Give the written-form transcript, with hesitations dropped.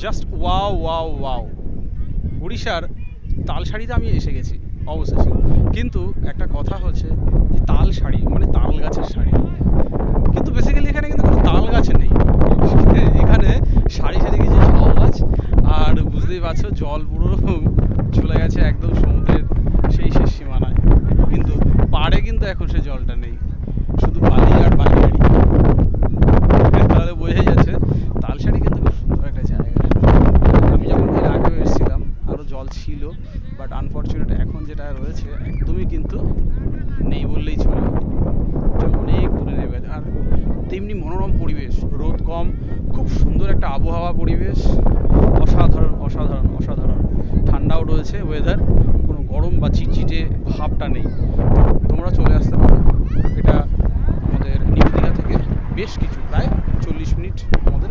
Just wow wow wow. উড়িষ্যার তালসারিতে আমি এসে গেছি অবশেষে। কিন্তু একটা কথা হচ্ছে যে তাল শাড়ি মানে তাল গাছের শাড়ি, কিন্তু বেসিক্যালি এখানে কিন্তু কোনো তাল গাছ নেই। এখানে সারি সারি কিছু ঝাউ গাছ, আর বুঝতেই পারছো জল পুরো চলে গেছে একদম সমুদ্রের সেই শেষ সীমানায়। কিন্তু পাড়ে কিন্তু এখন সে জলটা নেই, শুধু বালি আর বালি বালি। তাহলে বোঝাই যাচ্ছে তালসারি কিন্তু খুব সুন্দর একটা জায়গা। আমি যখন এর আগেও এসেছিলাম আরো জল ছিল, বাট আনফরচুনেট এখন যেটা রয়েছে একদমই কিন্তু নেই বললেই চলে। জল অনেক দূরে নেমে গেছে। আর তেমনি মনোরম পরিবেশ, রোদ কম, খুব সুন্দর একটা আবহাওয়া পরিবেশ। অসাধারণ অসাধারণ অসাধারণ। ঠান্ডাও রয়েছে ওয়েদার, কোনো গরম বা চিটচিটে ভাবটা নেই। তো তোমরা চলে আসতে পারো। এটা আমাদের নিউ দীঘা থেকে বেশ কিছু, প্রায় 40 মিনিট আমাদের